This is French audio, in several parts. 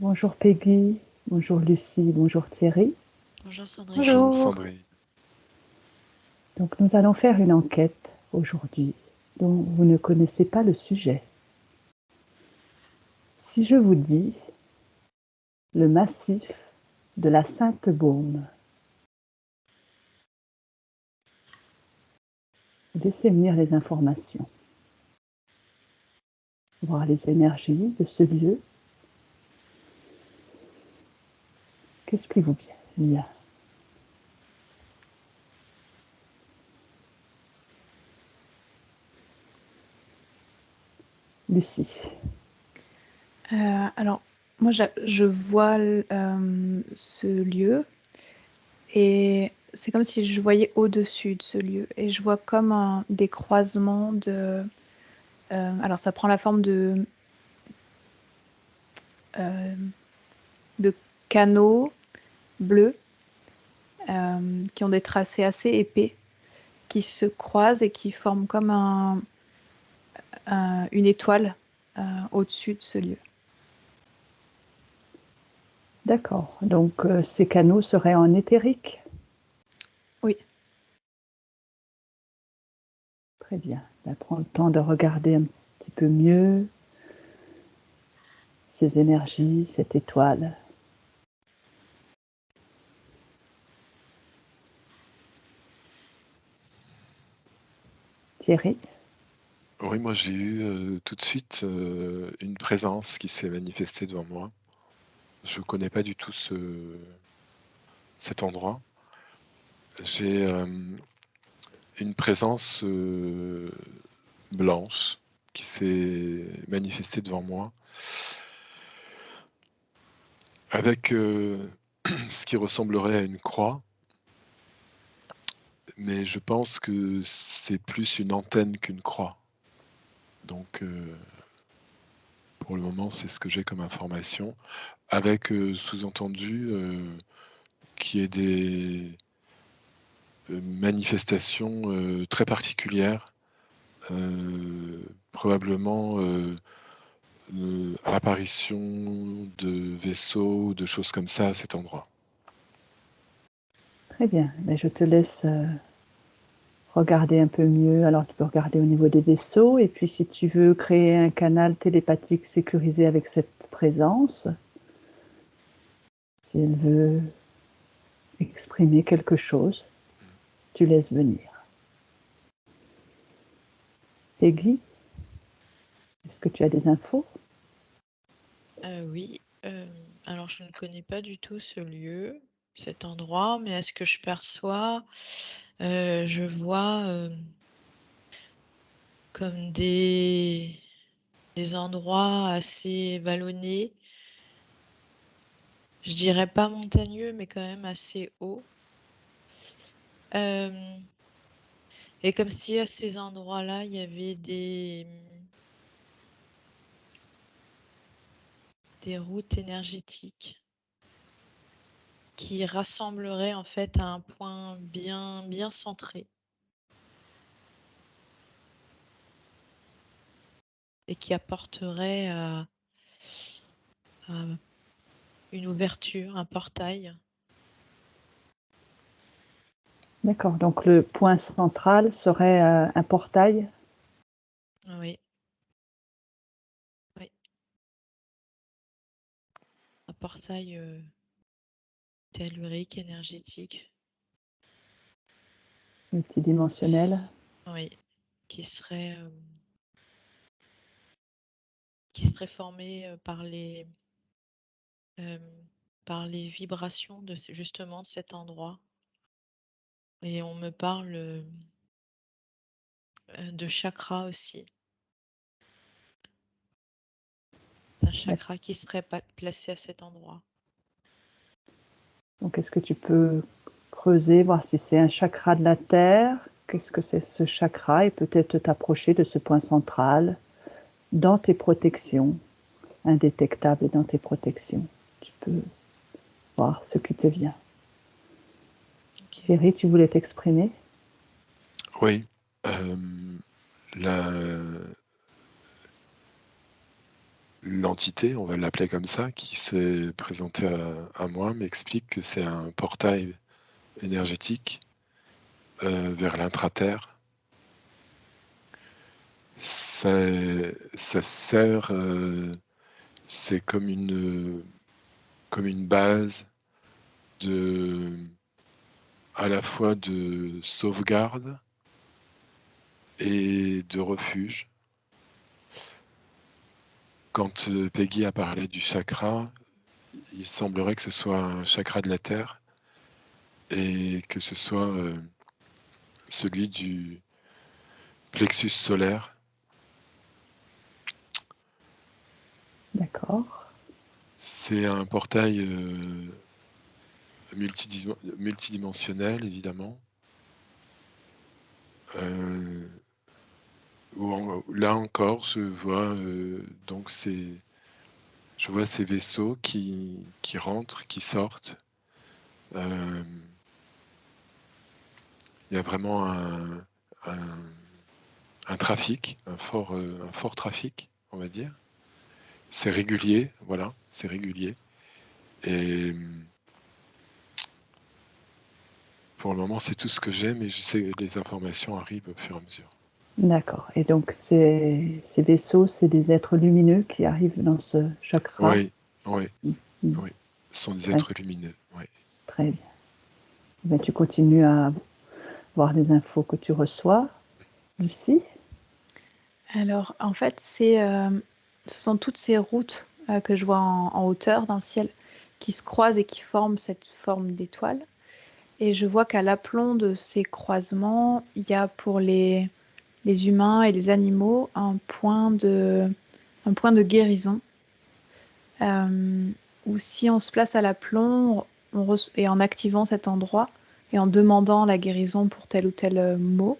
Bonjour Peggy, bonjour Lucie, bonjour Thierry. Bonjour Sandrine. Bonjour Bonjour. Sandrine. Donc nous allons faire une enquête aujourd'hui dont vous ne connaissez pas le sujet. Si je vous dis le massif de la Sainte-Baume, laissez venir les informations, voir les énergies de ce lieu. Qu'est-ce qui vous vient? Lucie. Alors, moi, je vois ce lieu et c'est comme si je voyais au-dessus de ce lieu et je vois comme des croisements de... alors, ça prend la forme de canaux bleus qui ont des tracés assez épais qui se croisent et qui forment comme une étoile au-dessus de ce lieu. D'accord, donc ces canaux seraient en éthérique? Oui. Très bien. Ben, prends le temps de regarder un petit peu mieux ces énergies, cette étoile. Thierry. Oui, moi j'ai eu tout de suite une présence qui s'est manifestée devant moi. Je ne connais pas du tout cet endroit. J'ai une présence blanche qui s'est manifestée devant moi avec ce qui ressemblerait à une croix, mais je pense que c'est plus une antenne qu'une croix. Donc pour le moment, c'est ce que j'ai comme information, avec sous-entendu qu'il y ait des manifestations très particulières, probablement apparition de vaisseaux ou de choses comme ça à cet endroit. Très bien, mais je te laisse regarder un peu mieux. Alors tu peux regarder au niveau des vaisseaux et puis si tu veux créer un canal télépathique sécurisé avec cette présence, si elle veut exprimer quelque chose, tu laisses venir. Peggy, est-ce que tu as des infos? Oui, alors je ne connais pas du tout ce lieu, cet endroit, mais à ce que je perçois, je vois comme des endroits assez vallonnés. Je dirais pas montagneux, mais quand même assez hauts. Et comme si à ces endroits-là, il y avait des routes énergétiques qui rassembleraient en fait à un point bien, bien centré. Et qui apporterait une ouverture, un portail. D'accord, donc le point central serait un portail? Oui. Oui. Un portail tellurique, énergétique. Multidimensionnel? Oui. Qui serait formé par les vibrations de justement de cet endroit. Et on me parle de chakra aussi. D'un chakra qui serait placé à cet endroit. Donc est-ce que tu peux creuser, voir si c'est un chakra de la Terre? Qu'est-ce que c'est ce chakra? Et peut-être t'approcher de ce point central dans tes protections, indétectable dans tes protections. Tu peux voir ce qui te vient. Okay. Thierry, tu voulais t'exprimer? Oui. l'entité, on va l'appeler comme ça, qui s'est présentée à moi, m'explique que c'est un portail énergétique vers l'intraterre. Ça sert, c'est comme une base à la fois de sauvegarde et de refuge. Quand Peggy a parlé du chakra, il semblerait que ce soit un chakra de la Terre et que ce soit celui du plexus solaire. D'accord. C'est un portail multidimensionnel, évidemment. Là encore, je vois ces vaisseaux qui rentrent, qui sortent. Il y a vraiment un trafic, un fort trafic, on va dire. C'est régulier, voilà, c'est régulier. Et pour le moment, c'est tout ce que j'ai, mais je sais que les informations arrivent au fur et à mesure. D'accord. Et donc, ces vaisseaux, c'est des êtres lumineux qui arrivent dans ce chakra. Oui, oui, Mm. oui. Ce sont des êtres lumineux, oui. Très bien. Ben, tu continues à voir les infos que tu reçois. Lucie? Alors, en fait, ce sont toutes ces routes que je vois en hauteur dans le ciel qui se croisent et qui forment cette forme d'étoile. Et je vois qu'à l'aplomb de ces croisements, il y a pour les humains et les animaux un point de guérison. Où si on se place à l'aplomb et en activant cet endroit et en demandant la guérison pour tel ou tel mot,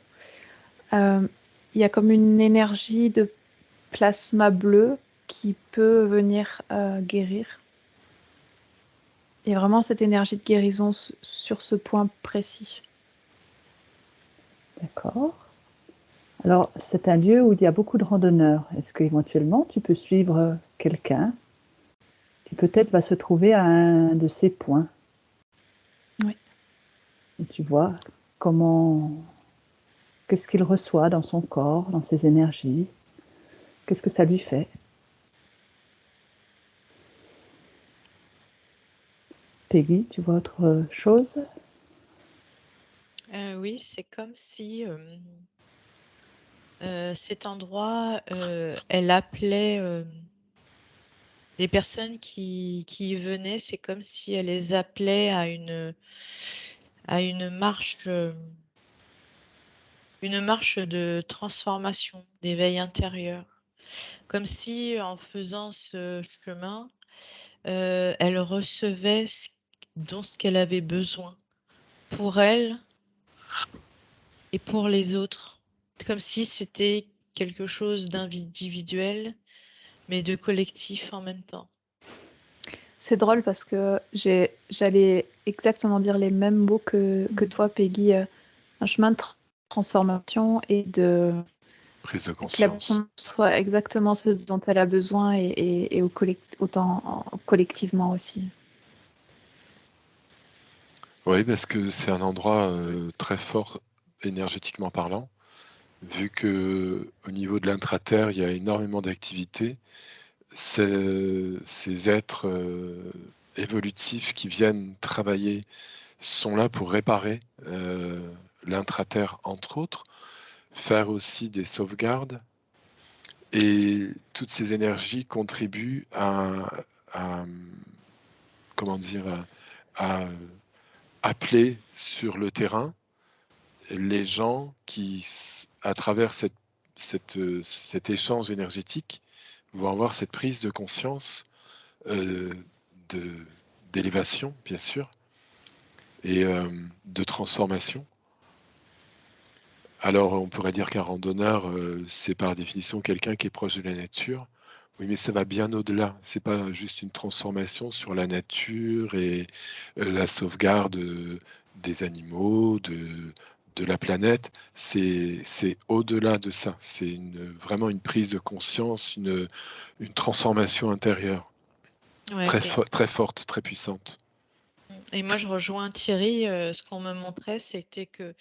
il y a comme une énergie de plasma bleu qui peut venir guérir. Il y a vraiment cette énergie de guérison sur ce point précis. D'accord. Alors, c'est un lieu où il y a beaucoup de randonneurs. Est-ce qu'éventuellement, tu peux suivre quelqu'un qui peut-être va se trouver à un de ces points? Oui. Et tu vois qu'est-ce qu'il reçoit dans son corps, dans ses énergies? Qu'est-ce que ça lui fait? Peggy, tu vois autre chose? Oui, c'est comme si cet endroit, elle appelait les personnes qui y venaient, c'est comme si elle les appelait à une marche, de transformation, d'éveil intérieur. Comme si en faisant ce chemin, elle recevait ce qu'elle avait besoin pour elle et pour les autres. Comme si c'était quelque chose d'individuel, mais de collectif en même temps. C'est drôle parce que j'allais exactement dire les mêmes mots que toi, Peggy. Un chemin de transformation et de Prise de que la conscience. personne soit exactement ce dont elle a besoin et autant collectivement aussi. Oui, parce que c'est un endroit très fort énergétiquement parlant, vu que au niveau de l'intraterre, il y a énormément d'activités. Ces êtres évolutifs qui viennent travailler sont là pour réparer l'intraterre, entre autres, faire aussi des sauvegardes. Et toutes ces énergies contribuent à comment dire, à appeler sur le terrain les gens qui, à travers cet échange énergétique, vont avoir cette prise de conscience euh, d'élévation, bien sûr, et de transformation. Alors, on pourrait dire qu'un randonneur, c'est par définition quelqu'un qui est proche de la nature. Oui, mais ça va bien au-delà. C'est pas juste une transformation sur la nature et la sauvegarde des animaux, de la planète, c'est au-delà de ça. C'est vraiment une prise de conscience, une transformation intérieure Ouais, très forte, très puissante. et moi je rejoins Thierry, ce qu'on me montrait, c'était que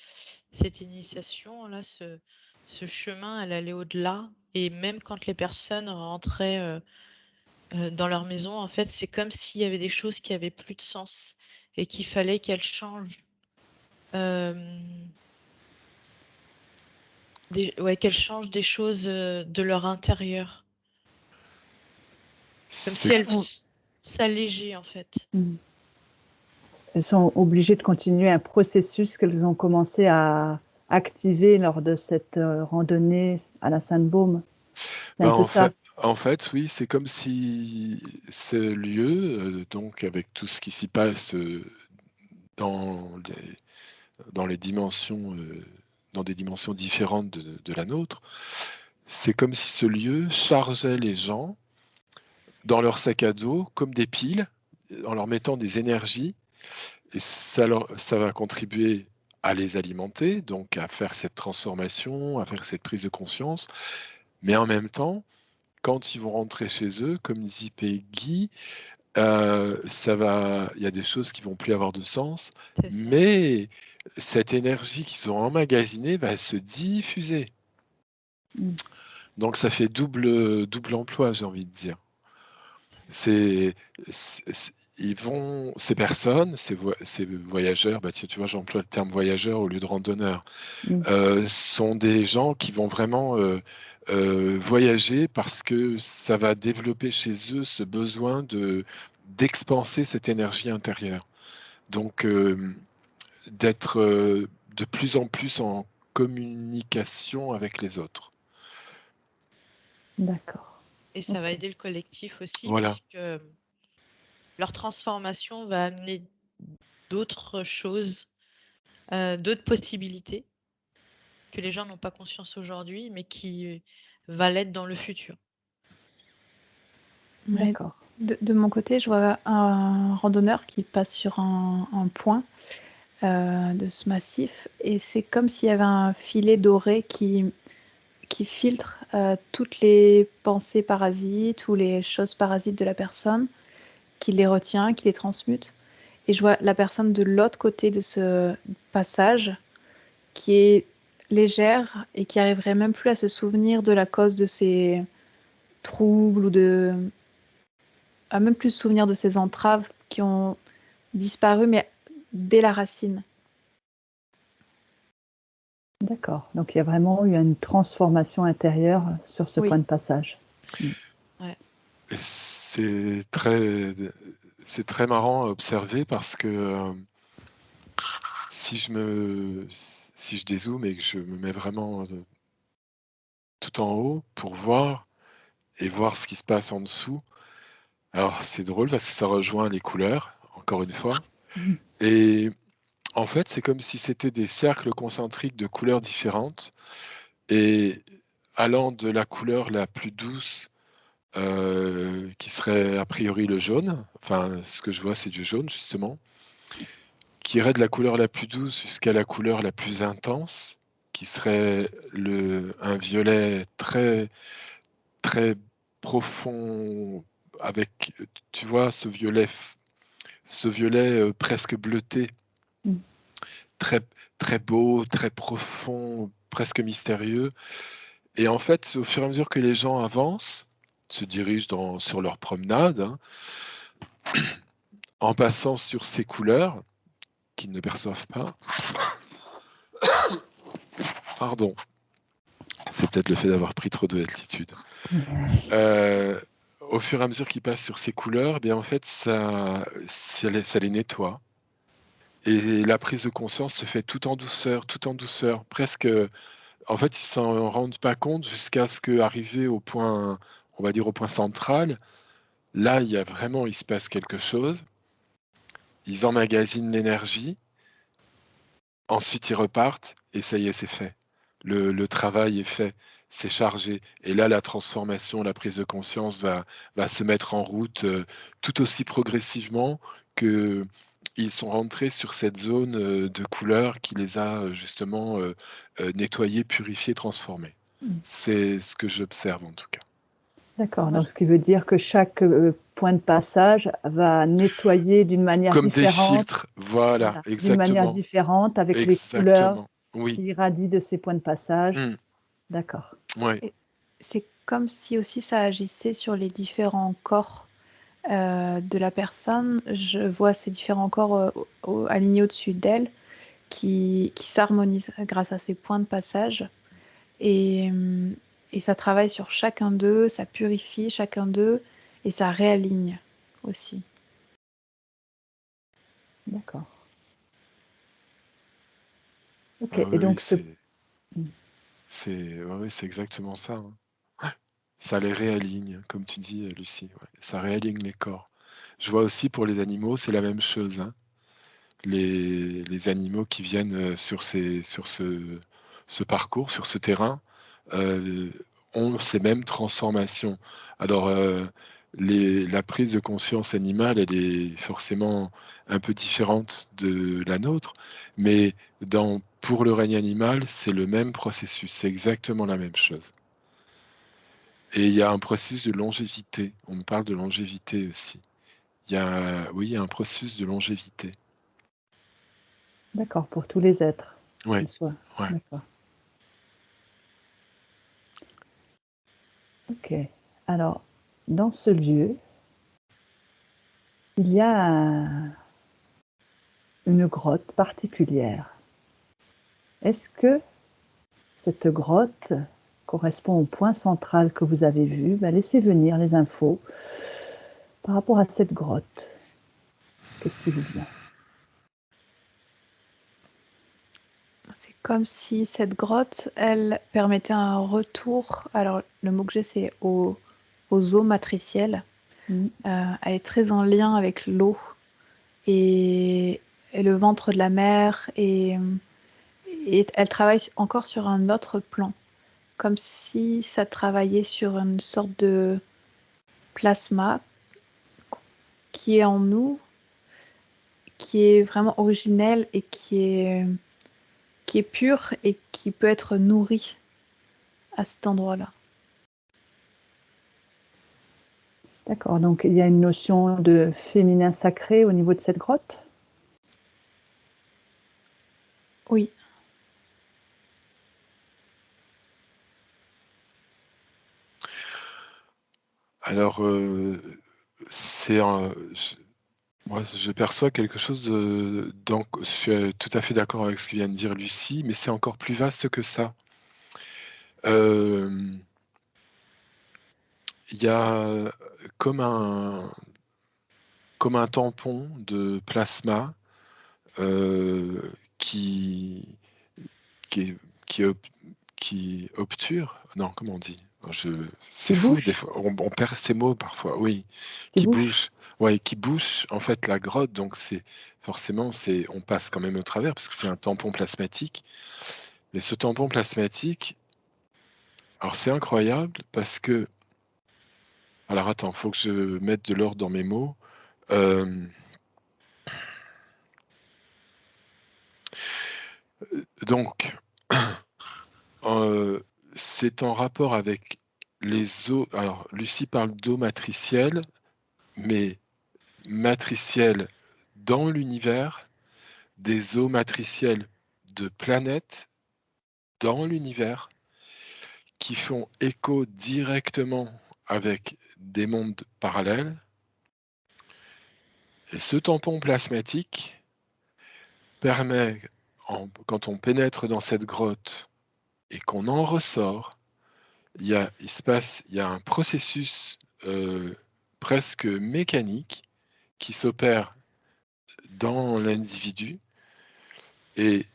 cette initiation-là, ce chemin, elle allait au-delà, et même quand les personnes rentraient dans leur maison, en fait, c'est comme s'il y avait des choses qui avaient plus de sens et qu'il fallait qu'elles changent. Qu'elles changent des choses de leur intérieur. Comme si elles s'allégeaient, en fait. Elles sont obligées de continuer un processus qu'elles ont commencé à activer lors de cette randonnée à la Sainte-Baume. C'est un peu ça. En fait, oui, c'est comme si ce lieu, donc avec tout ce qui s'y passe dans les dimensions, dans des dimensions différentes de la nôtre, c'est comme si ce lieu chargeait les gens dans leur sac à dos comme des piles, en leur mettant des énergies, et ça va contribuer à les alimenter, donc à faire cette transformation, à faire cette prise de conscience, mais en même temps, quand ils vont rentrer chez eux, comme dit Peggy, il y a des choses qui vont plus avoir de sens, mais cette énergie qu'ils ont emmagasinée va se diffuser. Donc ça fait double emploi, j'ai envie de dire. Ces personnes, ces voyageurs, tu vois, j'emploie le terme voyageur au lieu de randonneur, sont des gens qui vont vraiment voyager parce que ça va développer chez eux ce besoin d'expanser cette énergie intérieure. Donc, d'être de plus en plus en communication avec les autres. D'accord. Et ça va aider le collectif aussi, Voilà. puisque leur transformation va amener d'autres choses, d'autres possibilités que les gens n'ont pas conscience aujourd'hui, mais qui va l'être dans le futur. D'accord. De mon côté, je vois un randonneur qui passe sur un point de ce massif, et c'est comme s'il y avait un filet doré qui filtre toutes les pensées parasites ou les choses parasites de la personne, qui les retient, qui les transmute. Et je vois la personne de l'autre côté de ce passage qui est légère et qui arriverait même plus à se souvenir de la cause de ses troubles ou à même plus se souvenir de ses entraves qui ont disparu, mais dès la racine. D'accord. Donc il y a vraiment eu une transformation intérieure sur ce Oui. point de passage. Ouais. C'est très marrant à observer parce que si je dézoome et que je me mets vraiment tout en haut pour voir ce qui se passe en dessous, alors c'est drôle parce que ça rejoint les couleurs, encore une fois. Et en fait, c'est comme si c'était des cercles concentriques de couleurs différentes, et allant de la couleur la plus douce, qui serait a priori le jaune, enfin ce que je vois c'est du jaune justement, qui irait de la couleur la plus douce jusqu'à la couleur la plus intense, qui serait un violet très, très profond, avec, tu vois, ce violet presque bleuté, très, très beau, très profond, presque mystérieux. Et en fait, au fur et à mesure que les gens avancent, se dirigent sur leur promenade, hein, en passant sur ces couleurs qu'ils ne perçoivent pas. Pardon, c'est peut-être le fait d'avoir pris trop de altitude. Au fur et à mesure qu'ils passent sur ces couleurs, eh bien en fait, ça les nettoie. Et la prise de conscience se fait tout en douceur, presque. En fait, ils s'en rendent pas compte jusqu'à ce qu'arriver au point, on va dire au point central. Là, il se passe quelque chose. Ils emmagasinent l'énergie. Ensuite, ils repartent et ça y est, c'est fait. Le travail est fait, c'est chargé. Et là, la transformation, la prise de conscience va se mettre en route tout aussi progressivement que ils sont rentrés sur cette zone de couleur qui les a justement nettoyés, purifiés, transformés. C'est ce que j'observe en tout cas. D'accord, donc ce qui veut dire que chaque point de passage va nettoyer d'une manière Comme des différente, filtres, voilà, d'une manière exactement. différente avec les couleurs Exactement, oui. qui irradient de ces points de passage. Mm. D'accord. Ouais. Et c'est comme si aussi ça agissait sur les différents corps de la personne. Je vois ces différents corps alignés au-dessus d'elle qui s'harmonisent grâce à ces points de passage. Et ça travaille sur chacun d'eux, ça purifie chacun d'eux et ça réaligne aussi. D'accord. Ok, Ah et oui, donc c'est exactement ça. Hein. Ouais. Ça les réaligne, comme tu dis, Lucie. Ouais. Ça réaligne les corps. Je vois aussi pour les animaux, c'est la même chose. Hein. Les animaux qui viennent sur ce parcours, sur ce terrain, ont ces mêmes transformations. Alors, la prise de conscience animale, elle est forcément un peu différente de la nôtre, mais pour le règne animal, c'est le même processus, c'est exactement la même chose. Et il y a un processus de longévité. On me parle de longévité aussi. Oui, il y a un processus de longévité. d'accord, pour tous les êtres. Ouais, qu'ils soient. ouais. D'accord. Ok. Alors, dans ce lieu, il y a une grotte particulière. Est-ce que cette grotte correspond au point central que vous avez vu? Laissez venir les infos par rapport à cette grotte. Qu'est-ce qui vous vient? C'est comme si cette grotte, elle permettait un retour. Alors, le mot que j'ai, c'est aux eaux matricielles. Elle est très en lien avec l'eau et le ventre de la mer. Et elle travaille encore sur un autre plan. Comme si ça travaillait sur une sorte de plasma qui est en nous, qui est vraiment originel et qui est pur et qui peut être nourri à cet endroit-là. D'accord, donc il y a une notion de féminin sacré au niveau de cette grotte? Oui. Alors, moi, je perçois quelque chose donc, je suis tout à fait d'accord avec ce que vient de dire Lucie, mais c'est encore plus vaste que ça. Il y a comme un tampon de plasma qui, qui, qui obture. Non, comment on dit? C'est fou, des fois, on perd ces mots parfois, oui, qui bouche. Ouais, qui bouche en fait la grotte, donc forcément on passe quand même au travers parce que c'est un tampon plasmatique. Mais ce tampon plasmatique, alors c'est incroyable parce que, alors attends, faut que je mette de l'ordre dans mes mots. Donc, c'est en rapport avec les eaux. Alors, Lucie parle d'eau matricielle, mais matricielle dans l'univers, des eaux matricielles de planètes dans l'univers qui font écho directement avec des mondes parallèles. Et ce tampon plasmatique permet, quand on pénètre dans cette grotte et qu'on en ressort, il y a un processus presque mécanique qui s'opère dans l'individu et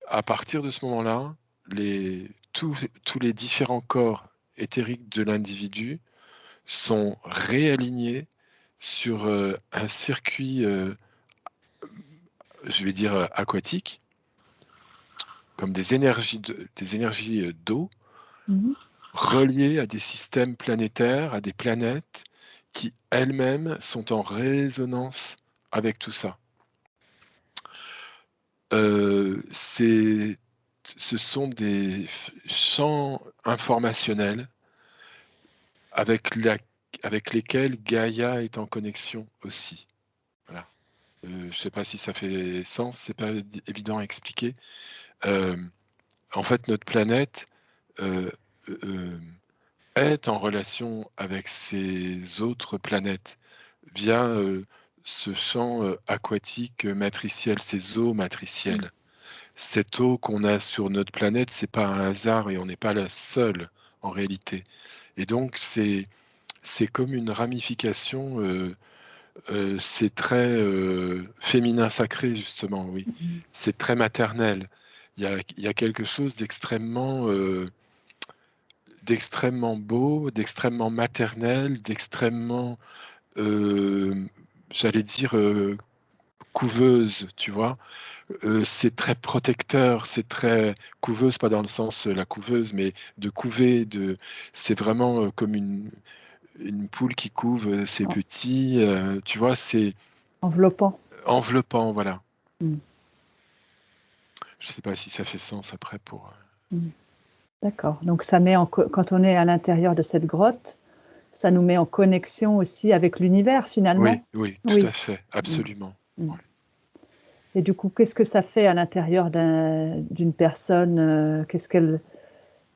à partir de ce moment-là, tous les différents corps éthériques de l'individu sont réalignés sur un circuit, je vais dire, aquatique, comme des énergies d'eau, reliées à des systèmes planétaires, à des planètes qui elles-mêmes sont en résonance avec tout ça. ce sont des champs informationnels avec lesquels Gaïa est en connexion aussi. Voilà. Je ne sais pas si ça fait sens, c'est pas évident à expliquer. En fait, notre planète est en relation avec ces autres planètes via ce champ aquatique matriciel, ces eaux matricielles. Cette eau qu'on a sur notre planète, c'est pas un hasard et on n'est pas la seule en réalité. Et donc c'est comme une ramification. C'est très féminin sacré justement, oui. C'est très maternel. Il y a quelque chose d'extrêmement beau, d'extrêmement maternel, d'extrêmement, j'allais dire, couveuse, tu vois. C'est très protecteur, c'est très couveuse, pas dans le sens la couveuse, mais de couver, c'est vraiment comme une poule qui couve ses En- petits, tu vois, c'est Enveloppant. enveloppant, voilà. Mm. Je sais pas si ça fait sens après pour. Mm. D'accord. Donc ça met quand on est à l'intérieur de cette grotte, ça nous met en connexion aussi avec l'univers finalement. Oui, tout Oui. à fait, absolument. Mm. Et du coup, qu'est-ce que ça fait à l'intérieur d'une personne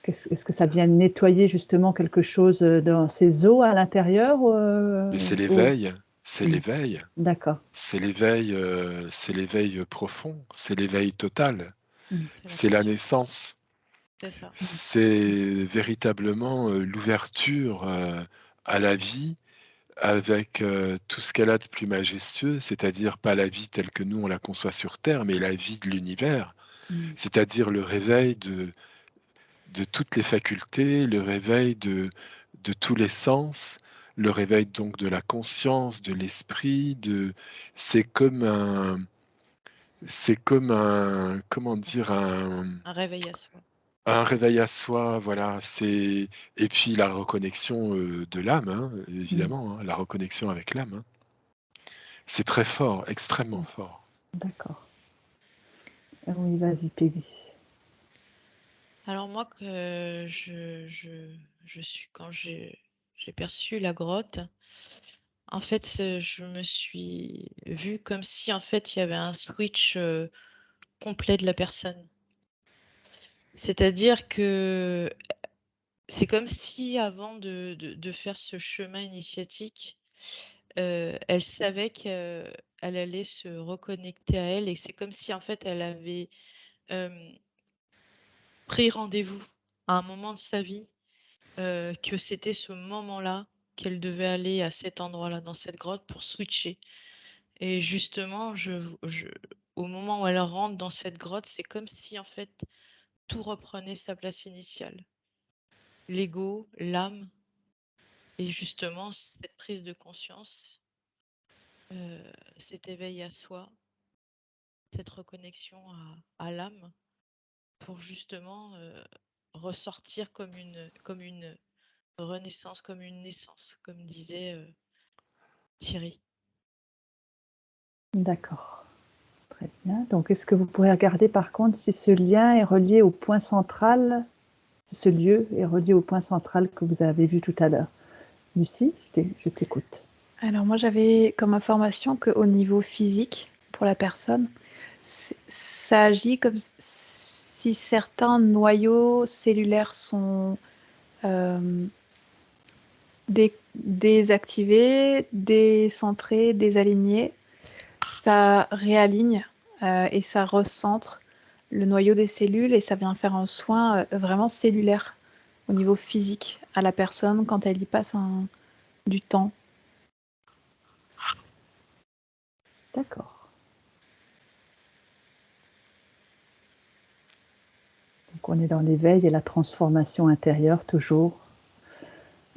est-ce que ça vient nettoyer justement quelque chose dans ses os à l'intérieur Mais c'est ou- l'éveil, c'est Mm. l'éveil, D'accord. c'est l'éveil profond, c'est l'éveil total, Mm. C'est la c'est la conscience. naissance, C'est ça. c'est véritablement l'ouverture à la vie avec tout ce qu'elle a de plus majestueux, c'est-à-dire pas la vie telle que nous on la conçoit sur Terre, mais la vie de l'univers, Mm. c'est-à-dire le réveil de toutes les facultés, le réveil de tous les sens, le réveil donc de la conscience, de l'esprit, c'est comme comment dire, Un réveil à soi. un réveil à soi, voilà, et puis la reconnexion de l'âme, hein, Mm. évidemment, hein, la reconnexion avec l'âme, hein. C'est très fort, extrêmement fort. D'accord. Ah oui, vas-y, Peggy. Alors moi, quand j'ai perçu la grotte, en fait, je me suis vue comme si en fait il y avait un switch complet de la personne. C'est-à-dire que c'est comme si avant de faire ce chemin initiatique, elle savait qu'elle allait se reconnecter à elle et c'est comme si en fait elle avait hem, pris rendez-vous à un moment de sa vie. Que c'était ce moment-là qu'elle devait aller à cet endroit-là, dans cette grotte pour switcher et justement au moment où elle rentre dans cette grotte, c'est comme si, en fait, tout reprenait sa place initiale. L'ego, l'âme et justement cette prise de conscience, cet éveil à soi, cette reconnexion à l'âme pour justement, ressortir comme une renaissance, comme une naissance, comme disait, Thierry. D'accord. Très bien. Donc, est-ce que vous pourrez regarder par contre si ce lien est relié au point central, si ce lieu est relié au point central que vous avez vu tout à l'heure? Lucie, je t'écoute. Alors moi j'avais comme information qu'au niveau physique, pour la personne, ça agit comme si certains noyaux cellulaires sont désactivés, décentrés, désalignés. Ça réaligne et ça recentre le noyau des cellules et ça vient faire un soin vraiment cellulaire au niveau physique à la personne quand elle y passe du temps. D'accord. Donc, on est dans l'éveil et la transformation intérieure toujours,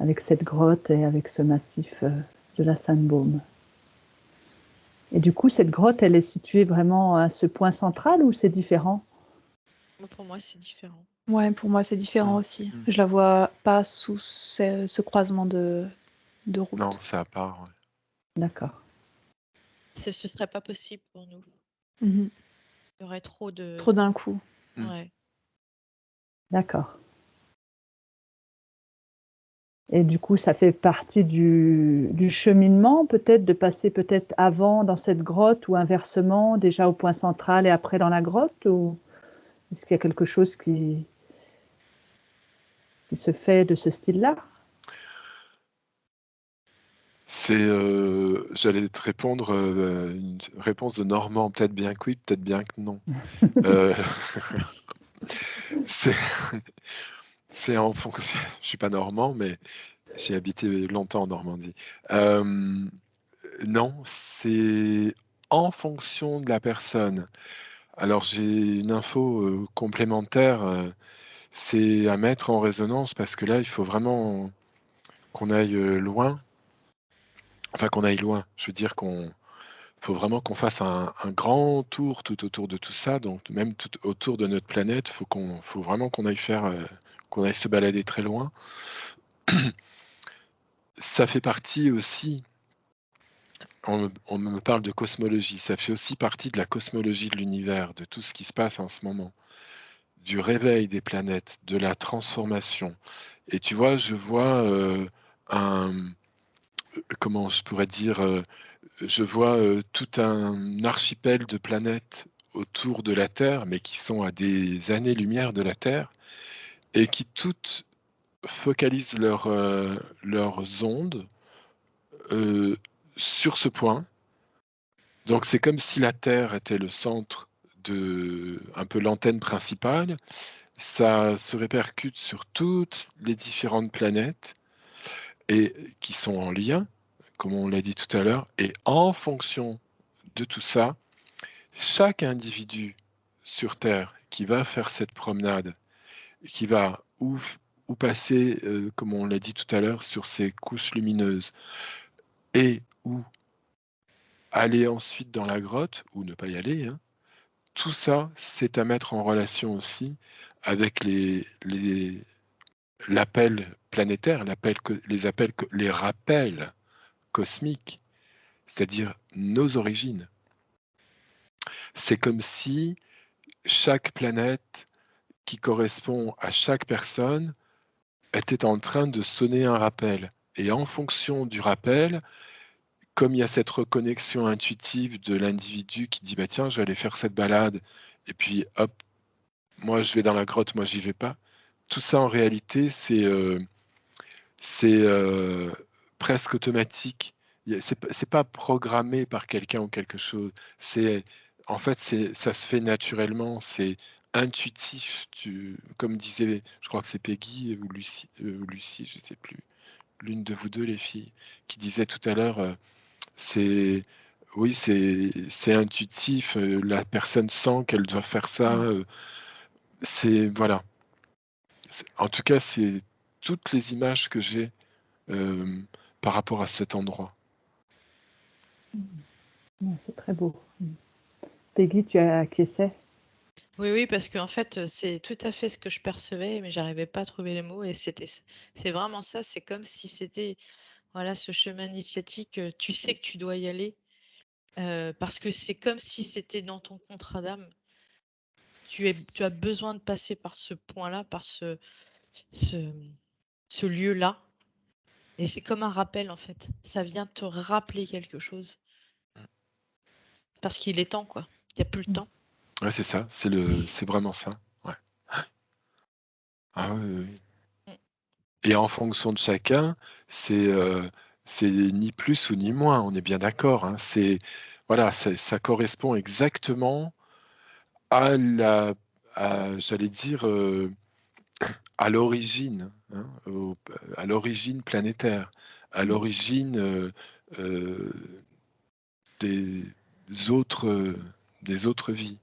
avec cette grotte et avec ce massif de la Sandbaume. Et du coup, cette grotte, elle est située vraiment à ce point central ou c'est différent? Pour moi, c'est différent. Ouais, pour moi c'est différent aussi. Je la vois pas sous ce croisement de route. Non, c'est à part. Ouais. D'accord. Ce serait pas possible pour nous. Mhm. Il y aurait trop de... Trop d'un coup. Ouais. D'accord. Et du coup, ça fait partie du cheminement, peut-être, de passer peut-être avant dans cette grotte ou inversement, déjà au point central et après dans la grotte, ou est-ce qu'il y a quelque chose qui se fait de ce style-là? J'allais te répondre une réponse de Normand, peut-être bien que oui, peut-être bien que non. Euh, c'est c'est en fonction. Je suis pas normand, mais j'ai habité longtemps en Normandie. Non, c'est en fonction de la personne. Alors j'ai une info complémentaire, c'est à mettre en résonance parce que là, il faut vraiment qu'on aille loin. Enfin, qu'on aille loin. Je veux dire qu'on faut vraiment qu'on fasse un grand tour tout autour de tout ça. Donc même tout autour de notre planète, faut vraiment qu'on aille faire, qu'on aille se balader très loin. Ça fait partie aussi. On me parle de cosmologie. Ça fait aussi partie de la cosmologie de l'univers, de tout ce qui se passe en ce moment, du réveil des planètes, de la transformation. Et tu vois, je vois un, comment je pourrais dire, je vois tout un archipel de planètes autour de la Terre, mais qui sont à des années-lumière de la Terre, et qui toutes focalisent leurs ondes euh, sur ce point. Donc c'est comme si la Terre était le centre un peu l'antenne principale. Ça se répercute sur toutes les différentes planètes et qui sont en lien, comme on l'a dit tout à l'heure. Et en fonction de tout ça, chaque individu sur Terre qui va faire cette promenade, qui va ou passer, comme on l'a dit tout à l'heure, sur ces couches lumineuses, et ou aller ensuite dans la grotte, ou ne pas y aller, hein, tout ça, c'est à mettre en relation aussi avec l'appel planétaire, les rappels cosmiques, c'est-à-dire nos origines. C'est comme si chaque planète qui correspond à chaque personne était en train de sonner un rappel. Et en fonction du rappel, comme il y a cette reconnexion intuitive de l'individu qui dit bah tiens, je vais aller faire cette balade, et puis hop, moi je vais dans la grotte, moi j'y vais pas. Tout ça en réalité, c'est presque automatique. C'est pas programmé par quelqu'un ou quelque chose. En fait, ça se fait naturellement. C'est intuitif. Comme disait, je crois que c'est Peggy ou Lucie, je sais plus. L'une de vous deux, les filles, qui disait tout à l'heure, c'est oui, c'est intuitif. La personne sent qu'elle doit faire ça. Voilà. En tout cas, c'est toutes les images que j'ai euh, par rapport à cet endroit. C'est très beau. Peggy, tu as acquiescé? Oui, oui, parce qu'en fait, c'est tout à fait ce que je percevais, mais j'arrivais pas à trouver les mots. Et c'est vraiment ça. C'est comme si c'était, voilà, ce chemin initiatique. Tu sais que tu dois y aller, parce que c'est comme si c'était dans ton contrat d'âme. Tu as besoin de passer par ce point-là, par ce, ce lieu-là. Et c'est comme un rappel, en fait. Ça vient te rappeler quelque chose. Parce qu'il est temps, quoi. Il n'y a plus le temps. Ouais, c'est ça, c'est vraiment ça. Ouais. Ah oui, oui, oui. Mm. Et en fonction de chacun, c'est ni plus ou ni moins, on est bien d'accord, hein. Voilà, ça correspond exactement à j'allais dire, à l'origine, hein, à l'origine planétaire, à l'origine euh, des autres, des autres vies.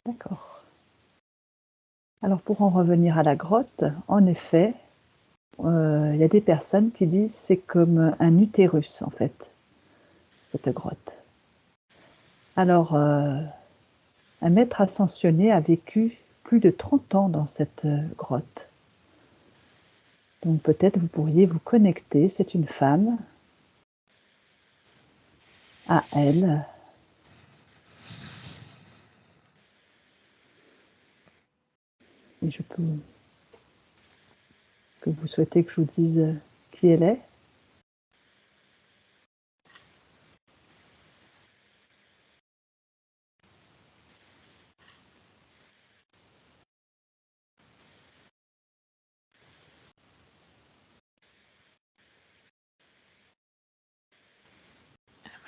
D'accord. Alors pour en revenir à la grotte, en effet, il y a des personnes qui disent c'est comme un utérus en fait, cette grotte. Alors, un maître ascensionné a vécu plus de 30 ans dans cette grotte. Donc peut-être vous pourriez vous connecter, c'est une femme, à elle. Et je peux... que vous souhaitez que je vous dise qui elle est?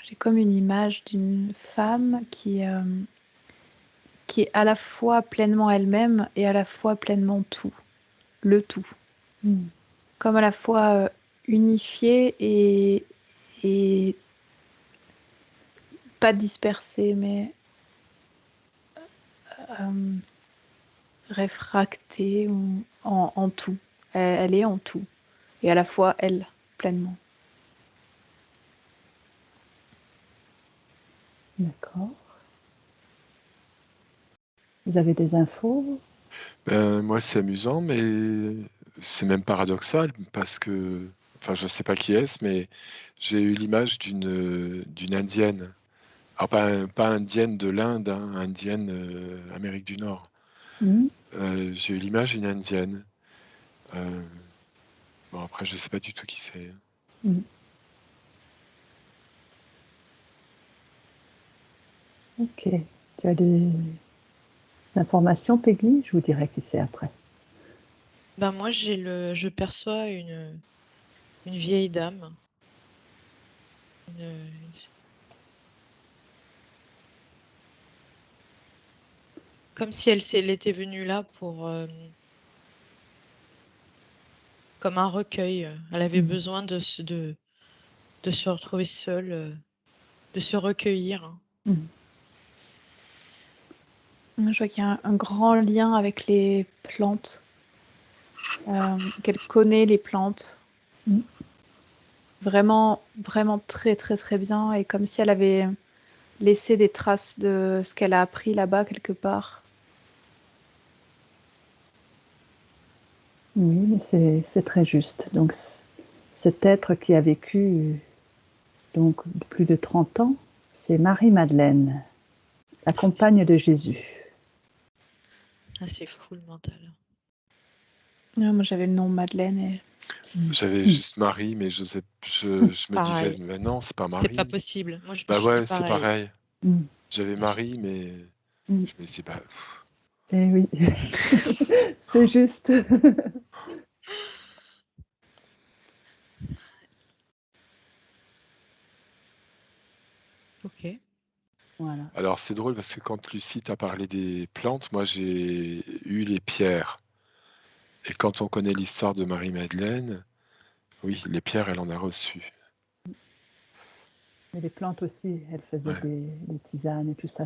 J'ai comme une image d'une femme qui est à la fois pleinement elle-même et à la fois pleinement tout, le tout. Comme à la fois unifiée et pas dispersée, mais réfractée ou en tout. Elle est en tout. Et à la fois elle, pleinement. D'accord. Vous avez des infos? Moi, c'est amusant, mais c'est même paradoxal parce que, enfin, je sais pas qui est-ce, mais j'ai eu l'image d'une indienne. Alors, pas indienne de l'Inde, hein, indienne Amérique du Nord. J'ai eu l'image d'une indienne. Bon, après, je sais pas du tout qui c'est. Ok. Tu as des informations, Peggy? Je vous dirai qui c'est après. Ben moi, je perçois une vieille dame. Comme si elle était venue là pour comme un recueil. Elle avait besoin de se retrouver seule, de se recueillir. Je vois qu'il y a un grand lien avec les plantes, qu'elle connaît les plantes. Vraiment, vraiment très, très, très bien. Et comme si elle avait laissé des traces de ce qu'elle a appris là-bas quelque part. Oui, mais c'est très juste. Donc, cet être qui a vécu donc plus de 30 ans, c'est Marie-Madeleine, la compagne de Jésus. Ah, c'est fou le mental. Moi, j'avais le nom Madeleine. Et... J'avais juste Marie, mais je me disais, Pareil. mais non, c'est pas C'est pas Marie. possible. Moi, je me Bah suis dit ouais, c'est pareil. pareil. J'avais Marie, mais je me dis, bah. Eh oui, c'est juste. Ok. Voilà. Alors c'est drôle parce que quand Lucie t'a parlé des plantes, moi j'ai eu les pierres. Et quand on connaît l'histoire de Marie-Madeleine, oui, les pierres, elle en a reçu. Mais les plantes aussi, elles faisaient Ouais. des tisanes et tout ça.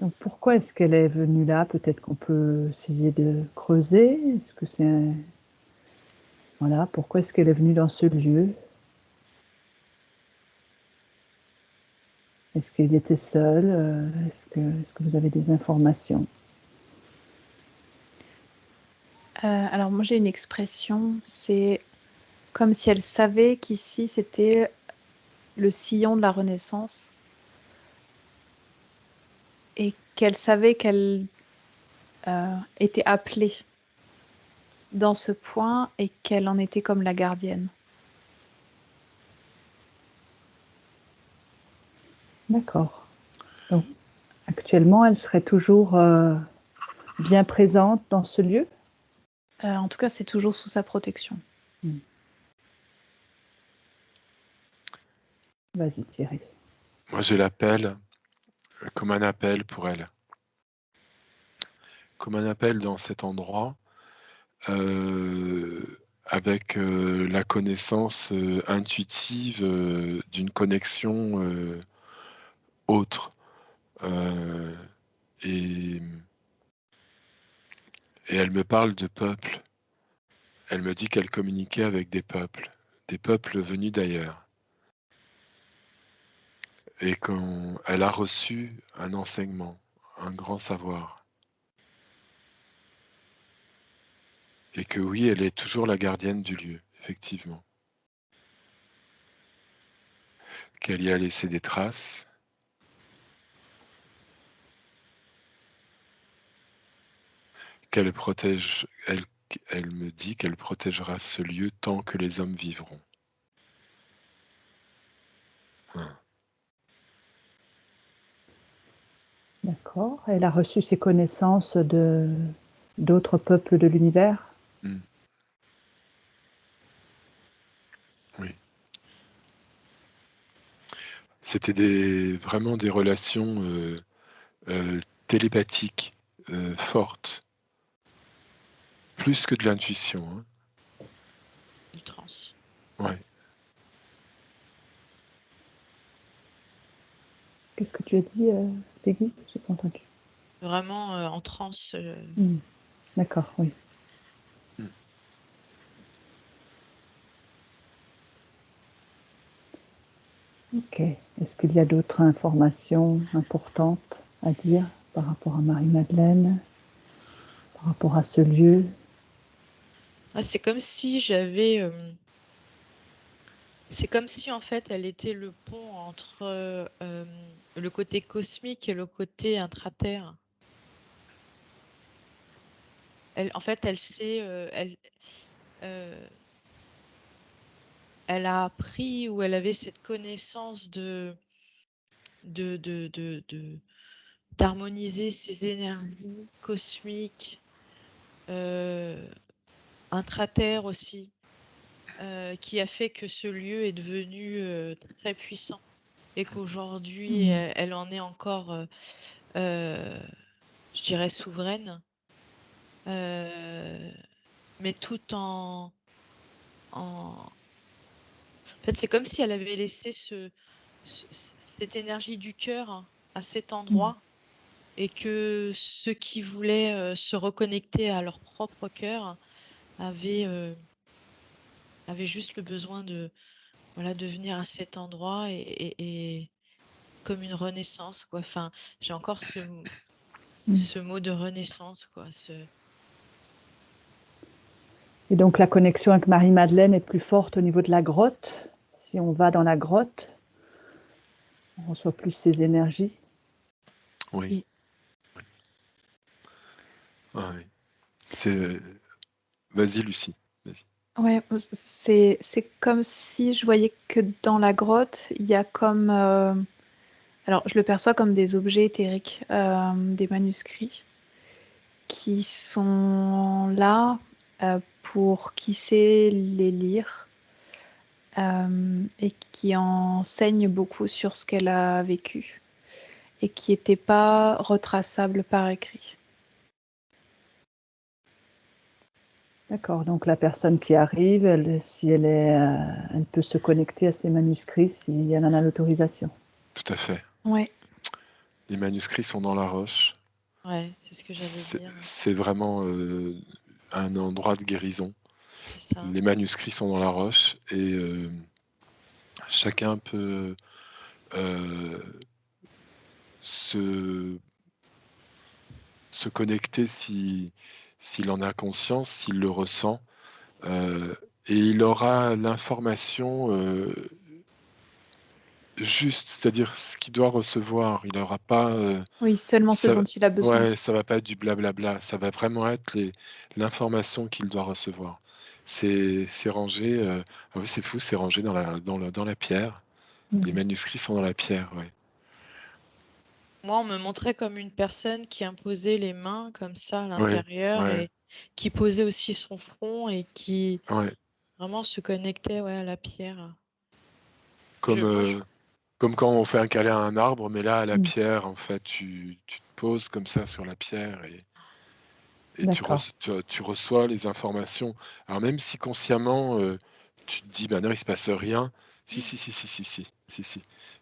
Donc pourquoi est-ce qu'elle est venue là? Peut-être qu'on peut essayer de creuser. Est-ce que c'est un... Voilà, pourquoi est-ce qu'elle est venue dans ce lieu? Est-ce qu'elle était seule? Est-ce que vous avez des informations? Alors moi j'ai une expression, c'est comme si elle savait qu'ici c'était le sillon de la Renaissance et qu'elle savait qu'elle était appelée dans ce point et qu'elle en était comme la gardienne. D'accord. Donc actuellement, elle serait toujours bien présente dans ce lieu? En tout cas, c'est toujours sous sa protection. Vas-y, Thierry. Moi je l'appelle comme un appel pour elle. Comme un appel dans cet endroit, avec la connaissance intuitive d'une connexion autre. Et elle me parle de peuples. Elle me dit qu'elle communiquait avec des peuples venus d'ailleurs. Et qu'elle a reçu un enseignement, un grand savoir. Et que oui, elle est toujours la gardienne du lieu, effectivement. Qu'elle y a laissé des traces. Qu'elle protège, elle me dit qu'elle protégera ce lieu tant que les hommes vivront. Hein. D'accord. Elle a reçu ses connaissances de d'autres peuples de l'univers. Hmm. Oui. C'était vraiment des relations télépathiques fortes, plus que de l'intuition. Hein. Du trans. Ouais. Qu'est-ce que tu as dit, Peggy? J'ai pas entendu. Vraiment en transe. D'accord, oui. Hmm. Ok. Est-ce qu'il y a d'autres informations importantes à dire par rapport à Marie-Madeleine, par rapport à ce lieu? Ah, c'est comme si j'avais. C'est comme si en fait elle était le pont entre le côté cosmique et le côté intraterre. En fait, elle sait, elle a appris ou elle avait cette connaissance d'harmoniser ses énergies cosmiques, intraterre aussi, qui a fait que ce lieu est devenu très puissant et qu'aujourd'hui elle en est encore, je dirais souveraine, mais tout en fait, c'est comme si elle avait laissé cette énergie du cœur à cet endroit et que ceux qui voulaient se reconnecter à leur propre cœur avaient juste le besoin de, voilà, de venir à cet endroit et comme une renaissance, quoi. Enfin, j'ai encore ce mot de renaissance, quoi. Et donc la connexion avec Marie-Madeleine est plus forte au niveau de la grotte. Si on va dans la grotte, on reçoit plus ses énergies. Oui. Ah, oui. C'est... Vas-y, Lucie. Vas-y. Ouais, c'est comme si je voyais que dans la grotte, il y a comme... alors, je le perçois comme des objets éthériques, des manuscrits, qui sont là pour qui sait les lire et qui enseignent beaucoup sur ce qu'elle a vécu et qui n'étaient pas retraçables par écrit. D'accord, donc la personne qui arrive, si elle peut se connecter à ces manuscrits si elle en a l'autorisation. Tout à fait. Ouais. Les manuscrits sont dans la roche. Ouais, c'est ce que j'allais dire. C'est vraiment un endroit de guérison. C'est ça. Les manuscrits sont dans la roche et chacun peut se connecter s'il en a conscience, s'il le ressent. Et il aura l'information juste, c'est-à-dire ce qu'il doit recevoir. Il n'aura pas... Oui, seulement ce dont il a besoin. Ouais, ça va pas être du blablabla. Ça va vraiment être l'information qu'il doit recevoir. C'est rangé... ah oui, c'est fou, c'est rangé dans la pierre. Les manuscrits sont dans la pierre, ouais. Moi, on me montrait comme une personne qui imposait les mains comme ça à Ouais, l'intérieur ouais, et qui posait aussi son front et qui ouais. vraiment se connectait, ouais, à la pierre. Comme, Moi, comme quand on fait un câlin à un arbre, mais là, à la pierre, en fait, tu te poses comme ça sur la pierre et D'accord. tu reçois les informations. Alors même si consciemment, tu te dis, bah non, il se passe rien. Si.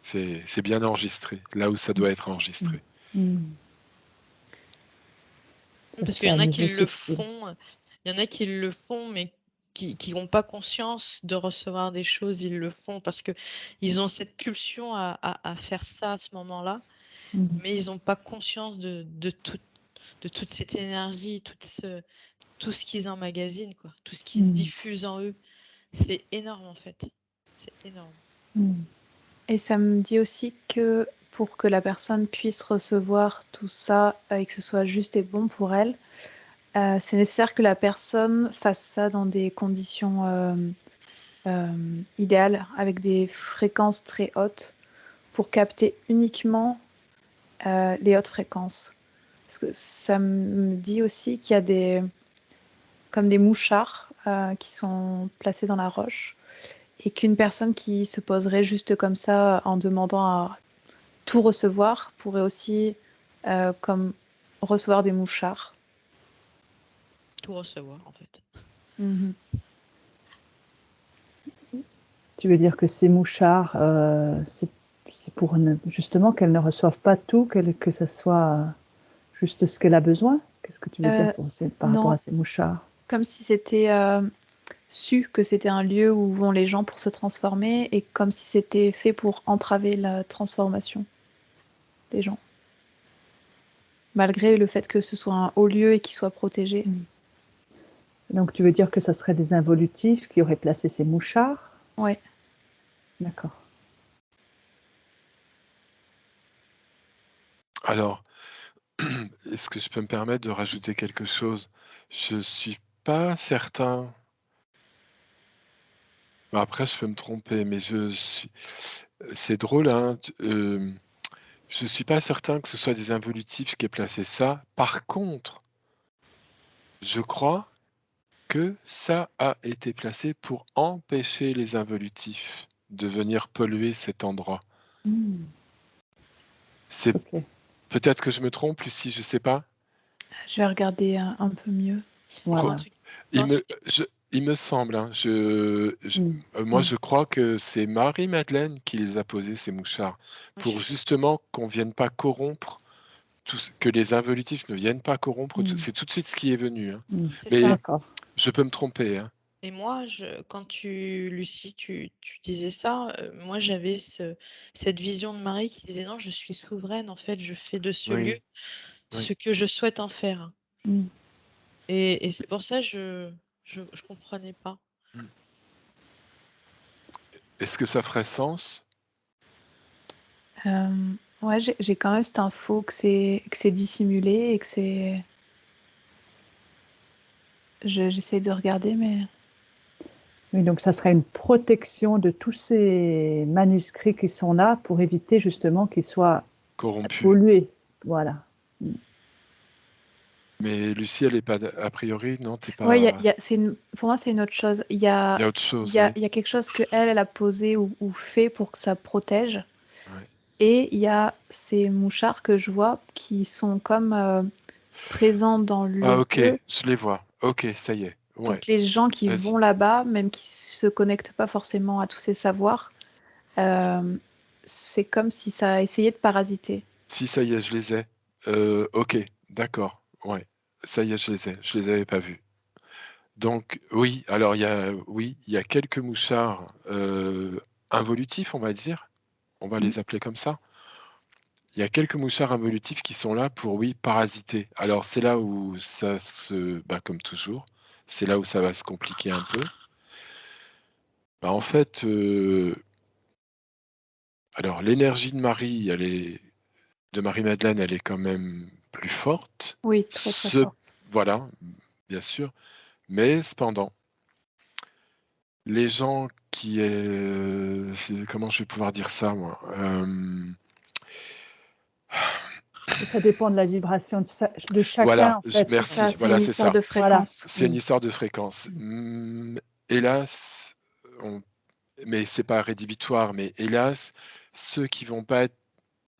C'est bien enregistré, là où ça doit être enregistré. parce qu'il y en a qui le font, il y en a qui le font, mais qui n'ont pas conscience de recevoir des choses, ils le font parce que ils ont cette pulsion à faire ça à ce moment-là, mais ils n'ont pas conscience de toute cette énergie, tout ce qu'ils emmagasinent, quoi, tout ce qui se diffuse en eux. C'est énorme en fait. C'est énorme. Et ça me dit aussi que pour que la personne puisse recevoir tout ça et que ce soit juste et bon pour elle, c'est nécessaire que la personne fasse ça dans des conditions idéales, avec des fréquences très hautes, pour capter uniquement les hautes fréquences. Parce que ça me dit aussi qu'il y a comme des mouchards qui sont placés dans la roche, et qu'une personne qui se poserait juste comme ça en demandant à tout recevoir pourrait aussi comme recevoir des mouchards. Tout recevoir en fait. Tu veux dire que ces mouchards, c'est pour justement qu'elle ne reçoive pas tout, que ce soit juste ce qu'elle a besoin? Qu'est-ce que tu veux dire par rapport à ces mouchards? Comme si c'était su que c'était un lieu où vont les gens pour se transformer, et comme si c'était fait pour entraver la transformation des gens. Malgré le fait que ce soit un haut lieu et qu'il soit protégé. Donc tu veux dire que ça serait des involutifs qui auraient placé ces mouchards? Ouais. D'accord. Alors, est-ce que je peux me permettre de rajouter quelque chose? Je suis pas certain. Bah, après, je peux me tromper, mais c'est drôle, hein. Je suis pas certain que ce soit des involutifs qui aient placé ça. Par contre, je crois que ça a été placé pour empêcher les involutifs de venir polluer cet endroit. C'est Ok. peut-être que je me trompe, Lucie, je sais pas. Je vais regarder un peu mieux. Voilà. Il me semble, hein, moi je crois que c'est Marie-Madeleine qui les a posés, ces mouchards, pour justement qu'on vienne pas corrompre, que les involutifs ne viennent pas corrompre. C'est tout de suite ce qui est venu. Hein. C'est ça. Je peux me tromper. Hein. Et moi, quand Lucie, tu disais ça, moi j'avais cette vision de Marie qui disait non, je suis souveraine, en fait, je fais de ce lieu ce que je souhaite en faire. Et c'est pour ça que je comprenais pas. Est-ce que ça ferait sens? Ouais, j'ai quand même cette info que c'est dissimulé et que c'est... J'essaie de regarder, mais... Oui, donc ça serait une protection de tous ces manuscrits qui sont là pour éviter justement qu'ils soient pollués. Voilà. Mais Lucie, elle n'est pas, a priori, non, t'es pas... Ouais, pour moi, c'est une autre chose. Il y a autre chose, il y a quelque chose que elle a posé ou fait pour que ça protège. Ouais. Et il y a ces mouchards que je vois qui sont comme présents dans le Ah, ok, lieu. je les vois. Ok, ça y est. Ouais. Donc les gens qui vont là-bas, même qui se connectent pas forcément à tous ces savoirs, c'est comme si ça essayait de parasiter. Si, ça y est, je les ai. Ok, d'accord. Ouais, ça y est, je les ai. Je les avais pas vus. Donc oui, alors il y a quelques mouchards involutifs, on va dire. On va les appeler comme ça. Il y a quelques mouchards involutifs qui sont là pour, oui, parasiter. Alors c'est là où ça comme toujours, c'est là où ça va se compliquer un peu. Bah, en fait, alors l'énergie de Marie, de Marie-Madeleine, elle est quand même plus forte. Oui, très très forte. Voilà, bien sûr. Mais cependant, les gens qui... comment je vais pouvoir dire ça, moi? Ça dépend de la vibration de chacun, Voilà, en fait. merci. C'est Voilà, une c'est histoire ça. de fréquence. C'est une histoire de fréquence. Hélas, mais c'est pas rédhibitoire, mais hélas, ceux qui vont pas être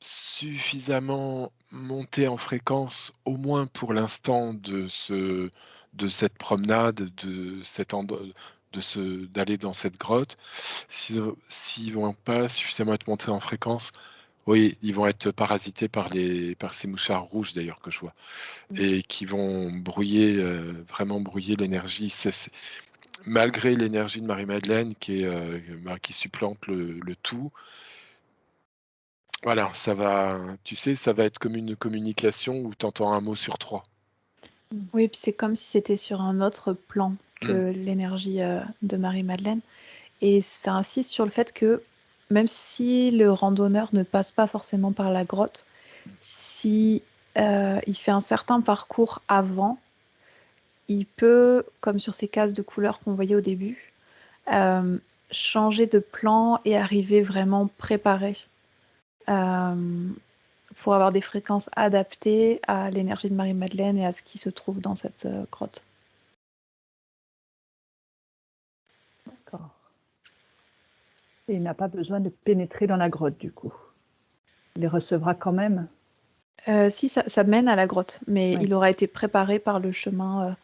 suffisamment montés en fréquence, au moins pour l'instant de cette promenade, d'aller dans cette grotte, s'ils vont pas suffisamment être montés en fréquence, oui, ils vont être parasités par ces mouchards rouges d'ailleurs que je vois, et qui vont vraiment brouiller l'énergie. Malgré l'énergie de Marie-Madeleine qui supplante le tout. Voilà, tu sais, ça va être comme une communication où tu entends un mot sur 3. Oui, puis c'est comme si c'était sur un autre plan que l'énergie de Marie-Madeleine. Et ça insiste sur le fait que même si le randonneur ne passe pas forcément par la grotte, si il fait un certain parcours avant, il peut, comme sur ces cases de couleurs qu'on voyait au début, changer de plan et arriver vraiment préparé pour avoir des fréquences adaptées à l'énergie de Marie-Madeleine et à ce qui se trouve dans cette grotte. D'accord. Et il n'a pas besoin de pénétrer dans la grotte, du coup. Il les recevra quand même. Si, ça mène à la grotte, mais Ouais. il aura été préparé par le chemin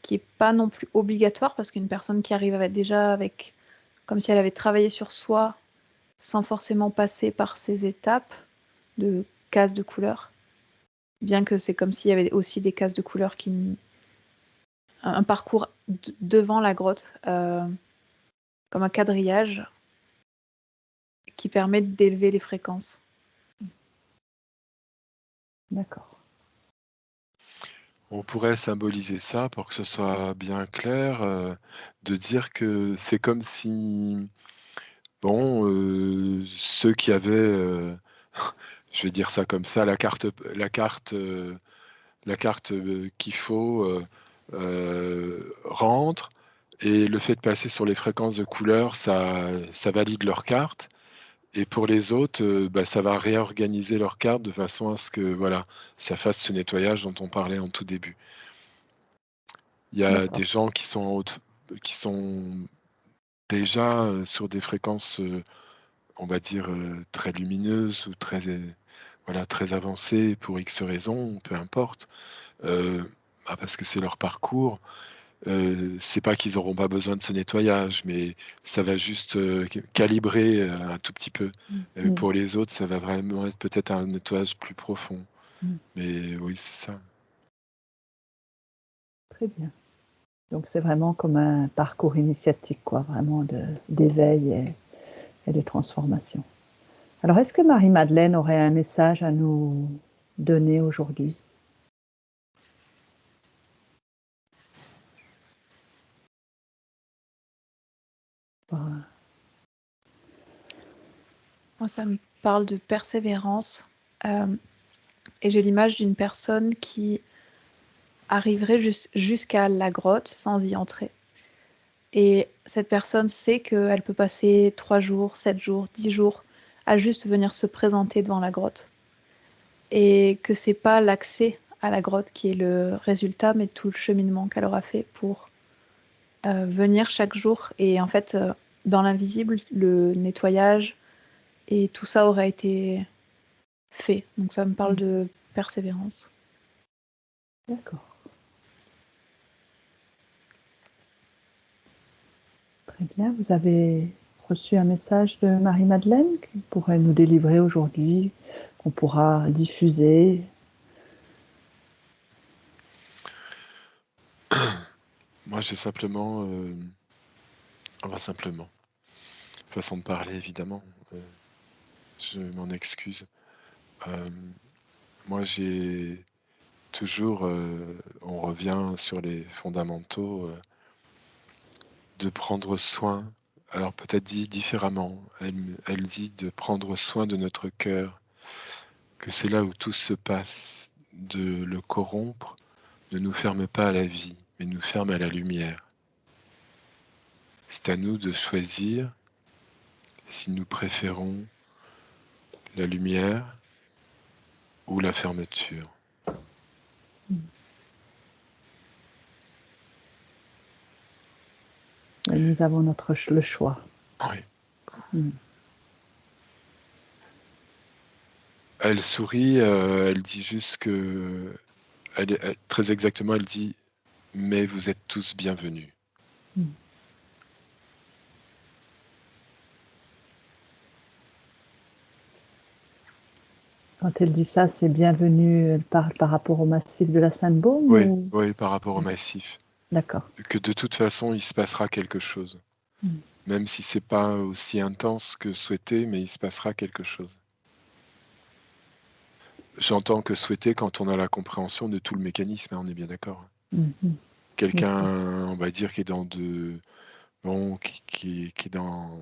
qui n'est pas non plus obligatoire, parce qu'une personne qui arrive déjà avec, comme si elle avait travaillé sur soi, sans forcément passer par ces étapes de cases de couleurs, bien que c'est comme s'il y avait aussi des cases de couleurs un parcours devant la grotte, comme un quadrillage qui permet d'élever les fréquences. D'accord. On pourrait symboliser ça pour que ce soit bien clair, de dire que c'est comme si, bon, ceux qui avaient, je vais dire ça comme ça, la carte qu'il faut rentre, et le fait de passer sur les fréquences de couleurs, ça valide leur carte. Et pour les autres, ça va réorganiser leur carte de façon à ce que voilà, ça fasse ce nettoyage dont on parlait en tout début. Il y a D'accord. des gens qui sont déjà sur des fréquences, on va dire, très lumineuses ou très avancées pour X raisons, peu importe, parce que c'est leur parcours. C'est pas qu'ils n'auront pas besoin de ce nettoyage, mais ça va juste calibrer un tout petit peu. Pour les autres, ça va vraiment être peut-être un nettoyage plus profond. Mais oui, c'est ça. Très bien. Donc c'est vraiment comme un parcours initiatique, quoi, vraiment d'éveil et de transformation. Alors est-ce que Marie-Madeleine aurait un message à nous donner aujourd'hui? Voilà. Moi, ça me parle de persévérance. Et j'ai l'image d'une personne qui arriverait jusqu'à la grotte sans y entrer. Et cette personne sait qu'elle peut passer 3 jours, 7 jours, 10 jours à juste venir se présenter devant la grotte. Et que c'est pas l'accès à la grotte qui est le résultat, mais tout le cheminement qu'elle aura fait pour venir chaque jour. Et en fait, dans l'invisible, le nettoyage et tout ça aurait été fait. Donc ça me parle de persévérance. D'accord. Très bien. Vous avez reçu un message de Marie-Madeleine qui pourrait nous délivrer aujourd'hui, qu'on pourra diffuser. Moi, j'ai simplement, simplement, façon de parler évidemment, je m'en excuse. Moi, j'ai toujours, on revient sur les fondamentaux, de prendre soin. Alors peut-être dit différemment, elle dit de prendre soin de notre cœur, que c'est là où tout se passe. De le corrompre ne nous ferme pas à la vie, mais nous ferme à la lumière. C'est à nous de choisir si nous préférons la lumière ou la fermeture. Et nous avons le choix. Oui. Elle sourit, elle dit juste que... très exactement, elle dit « Mais vous êtes tous bienvenus ». Quand elle dit ça, c'est bienvenue, elle parle par rapport au massif de la Sainte-Baume ou... Oui, par rapport au massif. D'accord. Que de toute façon, il se passera quelque chose. Même si c'est pas aussi intense que souhaité, mais il se passera quelque chose. J'entends que souhaiter quand on a la compréhension de tout le mécanisme, hein, on est bien d'accord. quelqu'un, on va dire, qui est dans qui est dans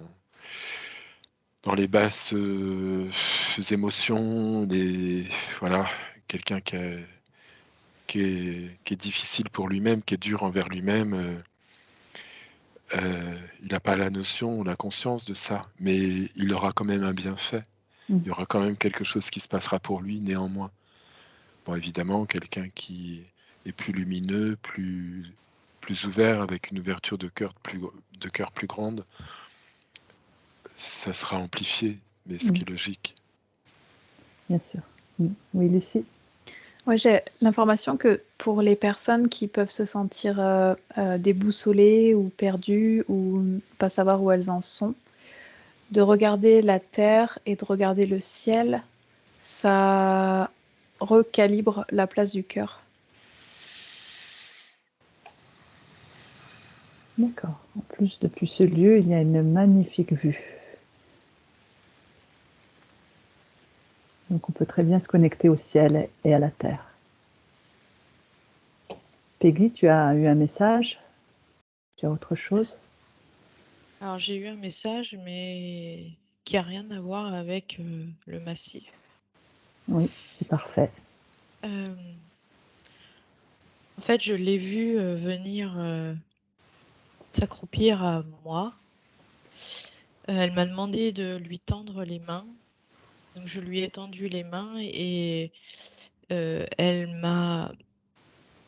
les basses émotions, voilà, quelqu'un qui est difficile pour lui-même, qui est dur envers lui-même. Il n'a pas la notion, la conscience de ça, mais il aura quand même un bienfait. Il y aura quand même quelque chose qui se passera pour lui néanmoins. Bon, évidemment, quelqu'un qui est plus lumineux, plus ouvert, avec une ouverture de cœur plus grande, ça sera amplifié, mais ce qui est logique. Bien sûr. Oui, Lucie? Ouais, j'ai l'information que pour les personnes qui peuvent se sentir déboussolées ou perdues ou pas savoir où elles en sont, de regarder la terre et de regarder le ciel, ça recalibre la place du cœur. D'accord. En plus, depuis ce lieu, il y a une magnifique vue. Donc on peut très bien se connecter au ciel et à la terre. Peggy, tu as eu un message? Tu as autre chose? Alors j'ai eu un message, mais qui a rien à voir avec le massif. Oui, c'est parfait. En fait, je l'ai vu venir s'accroupir à moi. Elle m'a demandé de lui tendre les mains. Donc je lui ai tendu les mains et elle m'a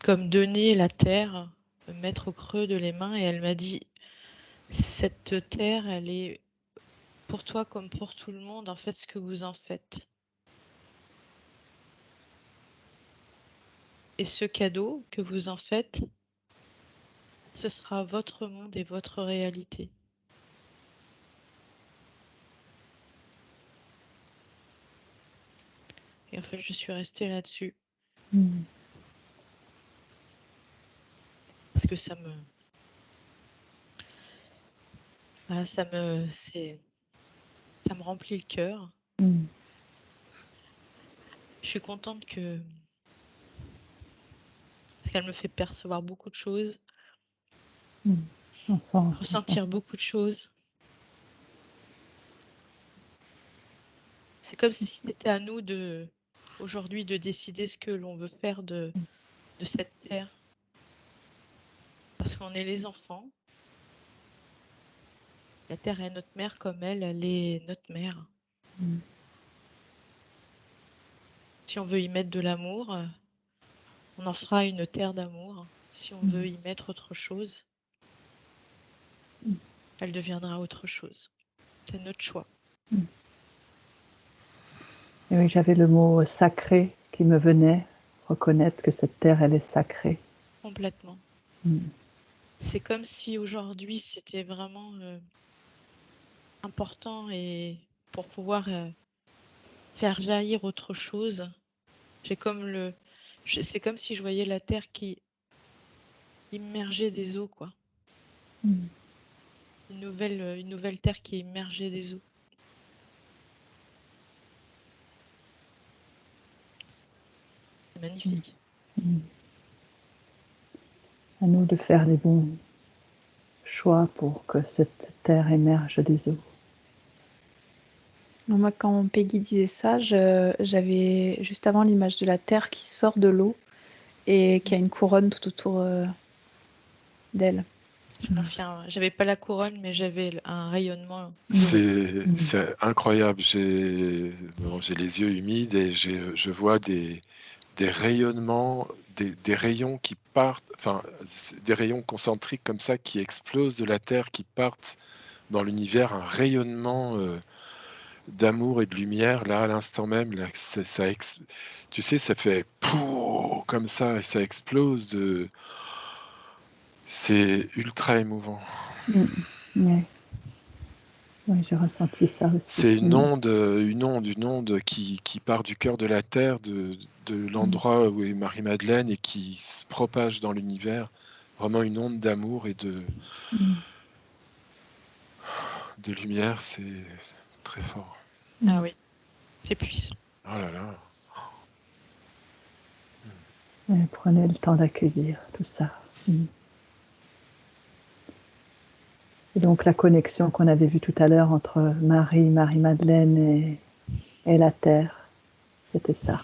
comme donné la terre, me mettre au creux de les mains, et elle m'a dit: «Cette terre, elle est pour toi comme pour tout le monde, en faites ce que vous en faites. Et ce cadeau que vous en faites, ce sera votre monde et votre réalité.» Et en fait, je suis restée là-dessus. Parce que ça me remplit le cœur. Je suis contente parce qu'elle me fait percevoir beaucoup de choses, ressentir beaucoup de choses. C'est comme si c'était à nous aujourd'hui de décider ce que l'on veut faire de cette terre. Parce qu'on est les enfants. La terre est notre mère comme elle est notre mère. Si on veut y mettre de l'amour, on en fera une terre d'amour. Si on veut y mettre autre chose, elle deviendra autre chose. C'est notre choix. Et oui, j'avais le mot sacré qui me venait, reconnaître que cette terre, elle est sacrée. Complètement. C'est comme si aujourd'hui c'était vraiment important, et pour pouvoir faire jaillir autre chose, c'est comme si je voyais la terre qui immergeait des eaux, quoi. Une nouvelle terre qui immergeait des eaux. C'est magnifique. À nous de faire les bons choix pour que cette terre émerge des eaux. Moi, quand Peggy disait ça, j'avais juste avant l'image de la terre qui sort de l'eau et qui a une couronne tout autour d'elle. Je confirme. J'avais pas la couronne, mais j'avais un rayonnement. C'est incroyable. J'ai les yeux humides et je vois des rayonnements, des rayons qui partent, enfin, des rayons concentriques comme ça qui explosent de la Terre, qui partent dans l'univers, un rayonnement d'amour et de lumière, là, à l'instant même. Là, tu sais, ça fait pouh, comme ça, et ça explose de. C'est ultra émouvant. Oui. Oui, j'ai ressenti ça aussi. C'est une onde qui part du cœur de la Terre, de l'endroit où est Marie-Madeleine, et qui se propage dans l'univers. Vraiment une onde d'amour et de lumière, c'est très fort. Ah oui, c'est puissant. Oh là là. Et prenez le temps d'accueillir tout ça. Et donc la connexion qu'on avait vue tout à l'heure entre Marie-Madeleine et la Terre, c'était ça.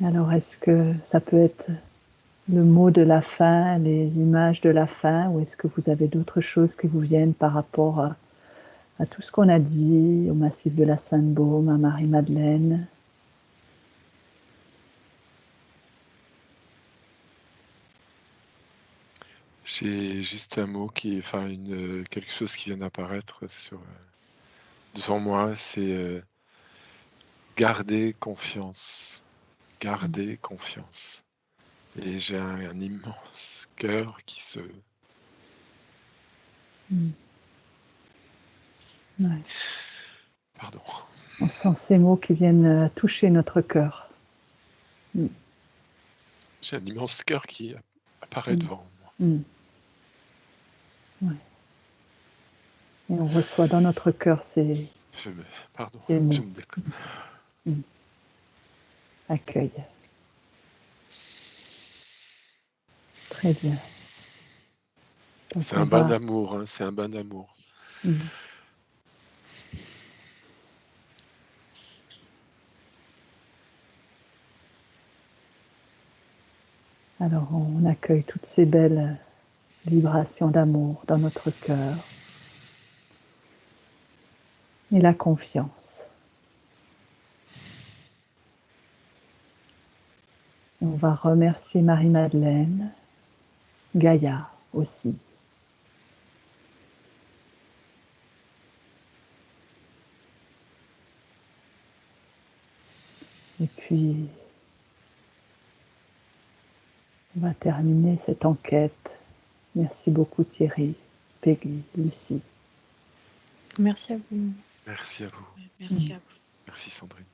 Alors est-ce que ça peut être le mot de la fin, les images de la fin, ou est-ce que vous avez d'autres choses qui vous viennent par rapport à tout ce qu'on a dit, au massif de la Sainte-Baume, à Marie-Madeleine? J'ai juste un mot quelque chose qui vient d'apparaître devant moi, c'est garder confiance. Garder confiance. Et j'ai un immense cœur qui se... Ouais. Pardon. On sent ces mots qui viennent toucher notre cœur. J'ai un immense cœur qui apparaît devant moi. Ouais. Et on reçoit dans notre cœur ces mots. Je me déconne. Accueil. Très bien. Donc C'est un bain d'amour, hein, c'est un bain d'amour. Alors on accueille toutes ces belles vibrations d'amour dans notre cœur. Et la confiance. On va remercier Marie-Madeleine, Gaïa aussi. Et puis, on va terminer cette enquête. Merci beaucoup Thierry, Peggy, Lucie. Merci à vous. Merci à vous. Merci à vous. Merci Sandrine.